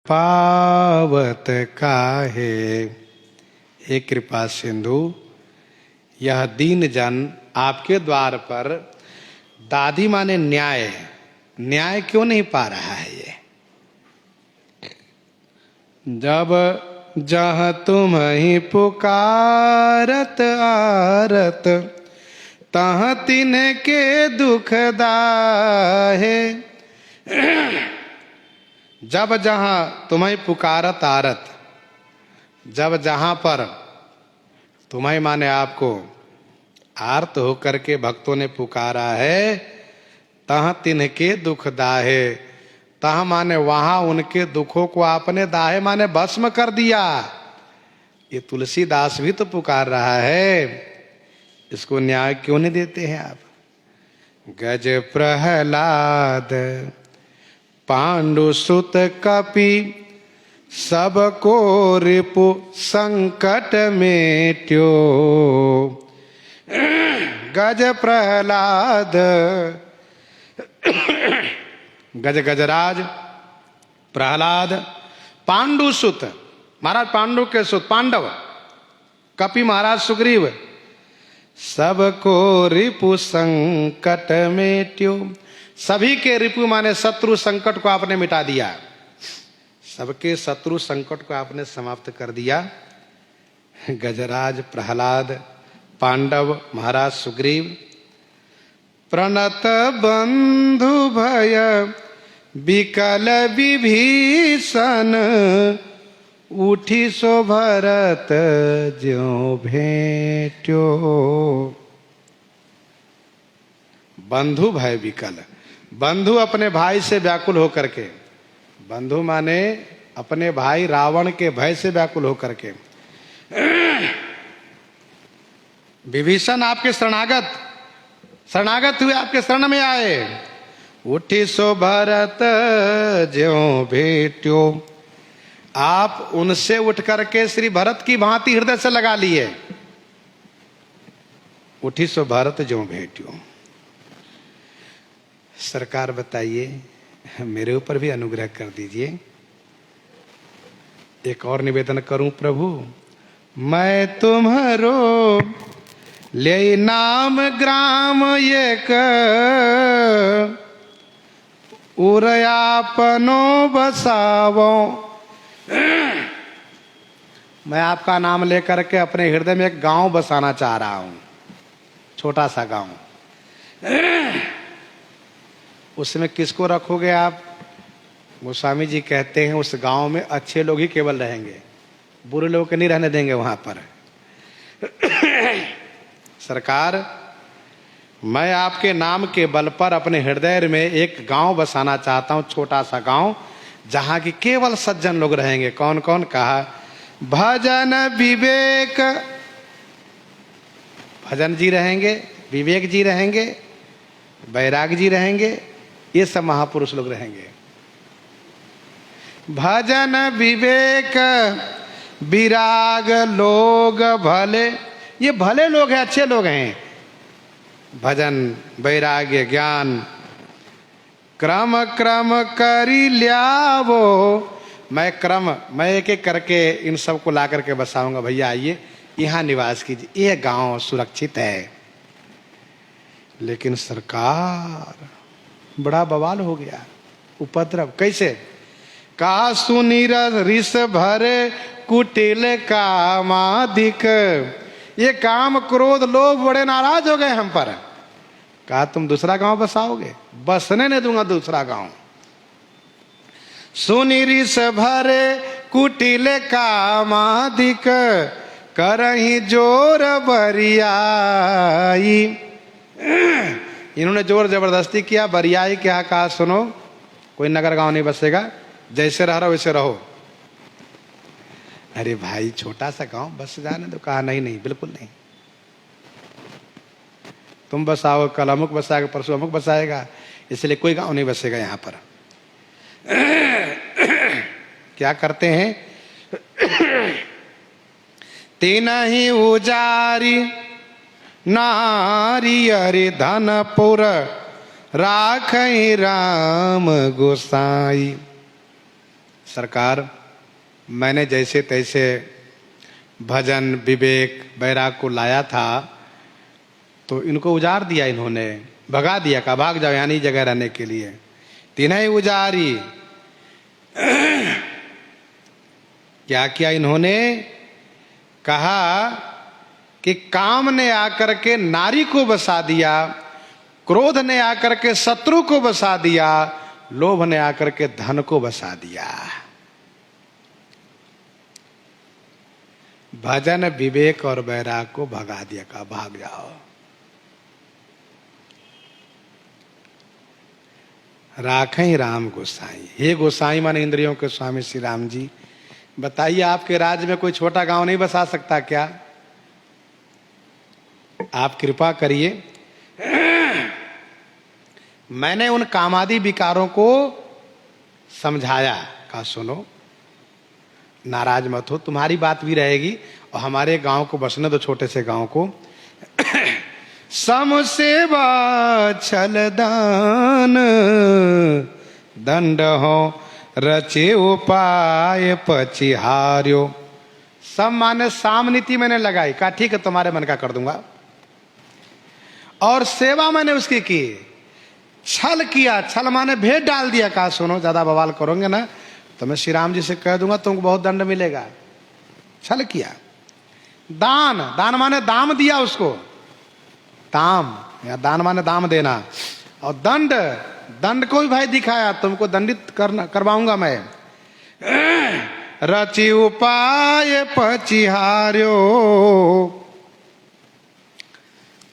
पावत काहे। हे कृपा सिंधु, यह दीन जन आपके द्वार पर दादी माने न्याय, न्याय क्यों नहीं पा रहा है। ये जब जहाँ तुम ही पुकारत आरत, तहाँ तिन्ह के दुख दाहे। जब जहाँ तुम्हें पुकारत आरत, जब जहाँ पर तुम्हें माने आपको आर्त होकर के भक्तों ने पुकारा है, तहाँ तिन्ह के दुख दाहे। तहाँ माने वहां उनके दुखों को आपने दाहे माने भस्म कर दिया। ये तुलसीदास भी तो पुकार रहा है, इसको न्याय क्यों नहीं देते हैं आप। गज प्रहलाद पांडु सुत कपि, सबको रिपु संकट मेट्यो। गज प्रहलाद, गज गजराज प्रहलाद, पांडु सुत महाराज पांडु के सुत पांडव, कपि महाराज सुग्रीव, सबको रिपु संकट मेट्यो। सभी के रिपु माने शत्रु संकट को आपने मिटा दिया, सबके शत्रु संकट को आपने समाप्त कर दिया। गजराज प्रहलाद, पांडव महाराज सुग्रीव, प्रणत बंधु भय विकल विभीषण, उठी सो भरत ज्यों भेट्यो। बंधु भय विकल, बंधु अपने भाई से व्याकुल होकर के, बंधु माने अपने भाई रावण के भय से व्याकुल होकर के, विभीषण आपके शरणागत हुए, आपके शरण में आए। उठी सो भरत ज्यों भेट्यो, आप उनसे उठ करके श्री भरत की भांति हृदय से लगा लिए। उठी सो भरत ज्यों भेट्यो। सरकार बताइए, मेरे ऊपर भी अनुग्रह कर दीजिए। एक और निवेदन करूं प्रभु, मैं तुम्हारो ले नाम ग्राम एक, उरयापनो बसावो। मैं आपका नाम लेकर के अपने हृदय में एक गांव बसाना चाह रहा हूं, छोटा सा गांव। उसमें किसको रखोगे आप। गोस्वामी जी कहते हैं उस गांव में अच्छे लोग ही केवल रहेंगे, बुरे लोग को नहीं रहने देंगे वहां पर। सरकार, मैं आपके नाम के बल पर अपने हृदय में एक गांव बसाना चाहता हूं, छोटा सा गांव, जहां की केवल सज्जन लोग रहेंगे। कौन कौन कहा, भजन विवेक, भजन जी रहेंगे, विवेक जी रहेंगे, बैराग जी रहेंगे, ये सब महापुरुष लोग रहेंगे। भजन विवेक विराग लोग भले, ये भले लोग हैं, अच्छे लोग हैं। भजन वैराग्य ज्ञान क्रम क्रम करी ल्यावो। मैं एक एक करके इन सबको ला करके बसाऊंगा। भैया आइए यहाँ निवास कीजिए, ये गांव सुरक्षित है। लेकिन सरकार, बड़ा बवाल हो गया, उपद्रव कैसे। का सुनी रिस भरे कुटिल कामाधिक, ये काम क्रोध लोग बड़े नाराज हो गए हम पर। कहा तुम दूसरा गांव बसाओगे, बसने नहीं दूंगा दूसरा गांव। सुनी रिस भरे कुटिल कामाधिक, करही जोर बरियाई। इन्होंने जोर जबरदस्ती किया, बरियाई क्या कहा, सुनो कोई नगर गांव नहीं बसेगा, जैसे रह रहा वैसे रहो। अरे भाई छोटा सा गांव बस जाने दो। कहा नहीं नहीं, बिल्कुल नहीं, तुम बसाओ, कल अमुक बसाएगा, परसों अमुक बसाएगा, इसलिए कोई गांव नहीं बसेगा यहां पर। क्या करते हैं, तीन ही उजारी नारी अरे धनपुर, राखई राम गोसाई। सरकार, मैंने जैसे तैसे भजन विवेक बैराग को लाया था, तो इनको उजाड़ दिया, इन्होंने भगा दिया, कहा भाग जाओ, यहाँ नहीं जगह रहने के लिए। तिन्हें उजाड़ी। क्या किया इन्होंने? कहा कि काम ने आकर के नारी को बसा दिया, क्रोध ने आकर के शत्रु को बसा दिया, लोभ ने आकर के धन को बसा दिया। भजन विवेक और बैराग को भगा दिया, कहा भाग जाओ। राखें राम गोसाई। हे गोसाई माने इंद्रियों के स्वामी श्री राम जी, बताइए आपके राज्य में कोई छोटा गांव नहीं बसा सकता क्या? आप कृपा करिए। मैंने उन कामादि विकारों को समझाया, कहा सुनो, नाराज मत हो, तुम्हारी बात भी रहेगी और हमारे गांव को बसने दो, छोटे से गांव को। सम सेवा छल दान दंड हो रचे उपाय पचिहार्यो। सम माने साम नीति मैंने लगाई, कहा ठीक है तुम्हारे मन का कर दूंगा। और सेवा मैंने उसकी की। छल किया, छल माने भेद डाल दिया, कहा सुनो ज्यादा बवाल करोगे ना तो मैं श्री राम जी से कह दूंगा, तुमको बहुत दंड मिलेगा। छल किया। दान, दान माने दाम दिया उसको, दाम या दान माने दाम देना। और दंड, दंड को भी भाई दिखाया, तुमको दंडित करवाऊंगा मैं। रचि उपाय पचिहार्यो,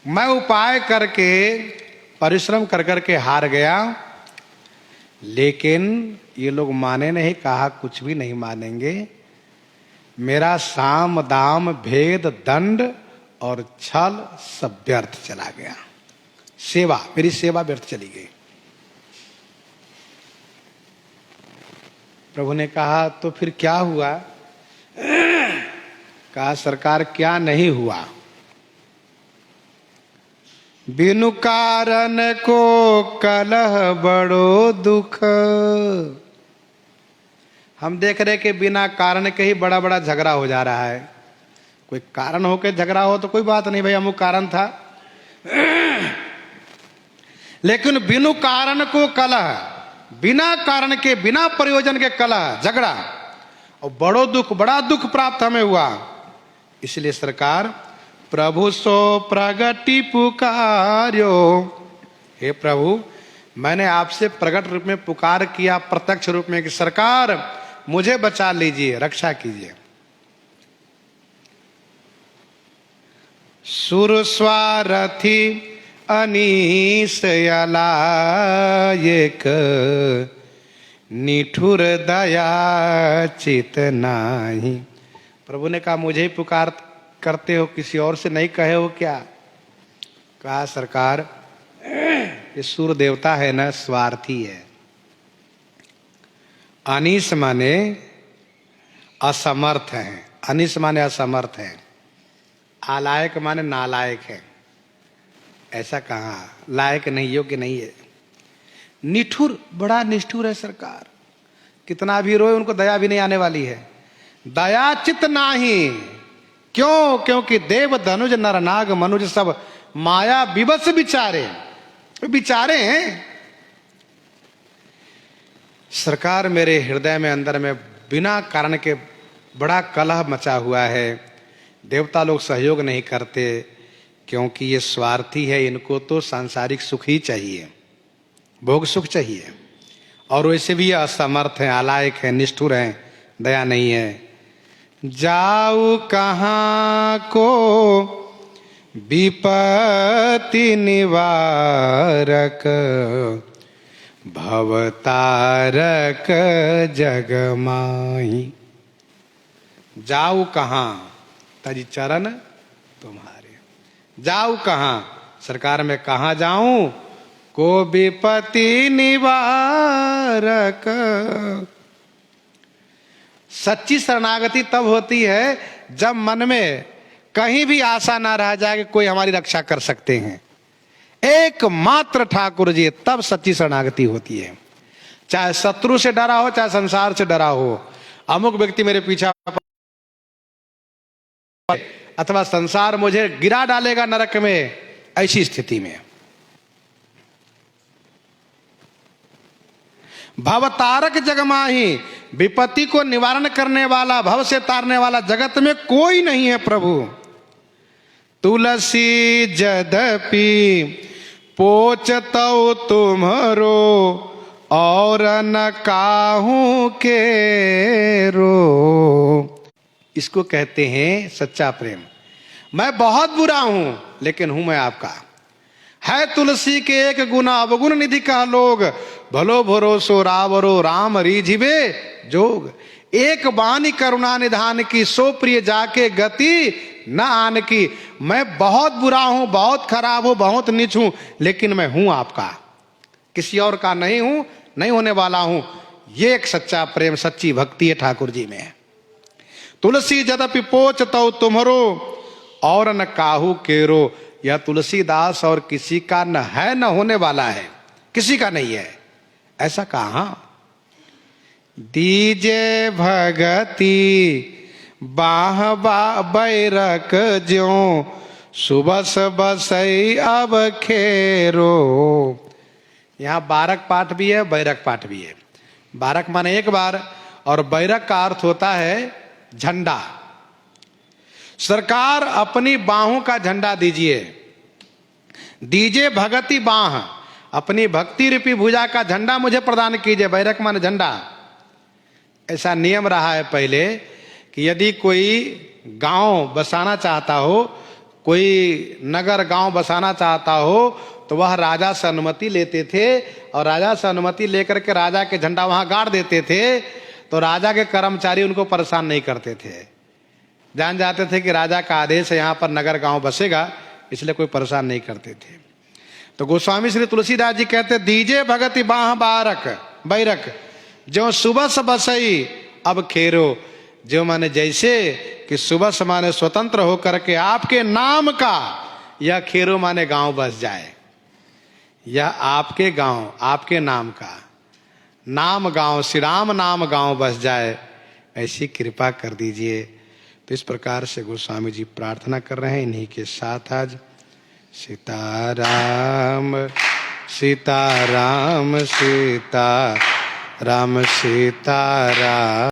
मैं उपाय करके परिश्रम कर करके हार गया, लेकिन ये लोग माने नहीं, कहा कुछ भी नहीं मानेंगे। मेरा साम दाम भेद दंड और छल सब व्यर्थ चला गया। सेवा, मेरी सेवा व्यर्थ चली गई। प्रभु ने कहा तो फिर क्या हुआ? कहा सरकार क्या नहीं हुआ? बिनु कारण को कलह बड़ो दुख। हम देख रहे कि बिना कारण के ही बड़ा बड़ा झगड़ा हो जा रहा है। कोई कारण हो के झगड़ा हो तो कोई बात नहीं, भाई अमुक कारण था। लेकिन बिनु कारण को कलह, बिना कारण के बिना प्रयोजन के कलह झगड़ा, और बड़ो दुख, बड़ा दुख प्राप्त हमें हुआ। इसलिए सरकार प्रभु सो प्रगति पुकार्यो, हे प्रभु मैंने आपसे प्रकट रूप में पुकार किया, प्रत्यक्ष रूप में कि सरकार मुझे बचा लीजिए, रक्षा कीजिए। सुर स्वारथी अनीस अलायक, निठुर दया चित नाही। प्रभु ने कहा मुझे ही पुकार करते हो, किसी और से नहीं कहे हो क्या? कहा सरकार ये सूर्य देवता है ना, स्वार्थी है। अनीस माने असमर्थ है, अनीस माने असमर्थ है, आलायक माने नालायक है। ऐसा कहा, लायक नहीं, योग्य नहीं है। निठुर, बड़ा निष्ठुर है सरकार, कितना भी रोए उनको दया भी नहीं आने वाली है। दया चित नाही, क्यों? क्योंकि देव धनुज नर नाग मनुज सब माया विवश बिचारे, बिचारे हैं। सरकार मेरे हृदय में अंदर में बिना कारण के बड़ा कलह मचा हुआ है। देवता लोग सहयोग नहीं करते क्योंकि ये स्वार्थी है, इनको तो सांसारिक सुख ही चाहिए, भोग सुख चाहिए। और वैसे भी असमर्थ हैं, आलायक हैं, निष्ठुर हैं, दया नहीं है। जाऊ कहाँ को विपत्ति निवारक, भवतारक जग माही। जाऊ कहाँ? तज चरण तुम्हारे। जाऊ कहाँ? सरकार में कहाँ जाऊं? को विपत्ति निवारक। सच्ची शरणागति तब होती है जब मन में कहीं भी आशा ना रह जाए कि कोई हमारी रक्षा कर सकते हैं। एकमात्र ठाकुर जी, तब सच्ची शरणागति होती है। चाहे शत्रु से डरा हो, चाहे संसार से डरा हो, अमुक व्यक्ति मेरे पीछा अथवा संसार मुझे गिरा डालेगा नरक में, ऐसी स्थिति में भव तारक जगमाही, विपत्ति को निवारण करने वाला, भव से तारने वाला जगत में कोई नहीं है प्रभु। तुलसी यद्यपि पोचतौ तुम्हरो, और न काहू के रो। इसको कहते हैं सच्चा प्रेम। मैं बहुत बुरा हूं लेकिन हूं मैं आपका। है तुलसी के एक गुना, अवगुण निधि का लोग, भलो भरोसो रावरो राम रीझिबे जोग। एक बानी करुणा निधान की, सो प्रिय जाके गति न आन की। मैं बहुत बुरा हूं, बहुत खराब हूं, बहुत नीच हूं, लेकिन मैं हूं आपका, किसी और का नहीं हूं, नहीं होने वाला हूं। ये एक सच्चा प्रेम, सच्ची भक्ति है ठाकुर जी में। तुलसी यद्यपि पोचतौ तुम्हरो, और न काहू केरो। यह तुलसीदास और किसी का न है, न होने वाला है, किसी का नहीं है। ऐसा कहा? दीजे भगति बाह बैरक ज्यों, सुबस बसई अब खेरो। यहाँ बारक पाठ भी है, बैरक पाठ भी है। बारक माने एक बार, और बैरक का अर्थ होता है झंडा। सरकार अपनी बाहों का झंडा दीजिए। दीजिए भगति बाह, अपनी भक्ति रूपी भुजा का झंडा मुझे प्रदान कीजिए। बैरक माने झंडा। ऐसा नियम रहा है पहले कि यदि कोई गांव बसाना चाहता हो, कोई नगर गांव बसाना चाहता हो, तो वह राजा से अनुमति लेते थे, और राजा से अनुमति लेकर के राजा के झंडा वहां गाड़ देते थे। तो राजा के कर्मचारी उनको परेशान नहीं करते थे, जान जाते थे कि राजा का आदेश है यहाँ पर नगर गांव बसेगा, इसलिए कोई परेशान नहीं करते थे। तो गोस्वामी श्री तुलसीदास जी कहते, दीजे भगति बाह बारक बैरक जो सुबस बसई अब खेरो। जो माने जैसे कि सुबस माने स्वतंत्र होकर के आपके नाम का, यह खेरो माने गांव बस जाए। यह आपके गांव, आपके नाम का नाम गांव, श्री राम नाम गांव बस जाए, ऐसी कृपा कर दीजिए। तो इस प्रकार से गोस्वामी जी प्रार्थना कर रहे हैं। इन्हीं के साथ आज सीताराम सीताराम सीताराम सीताराम।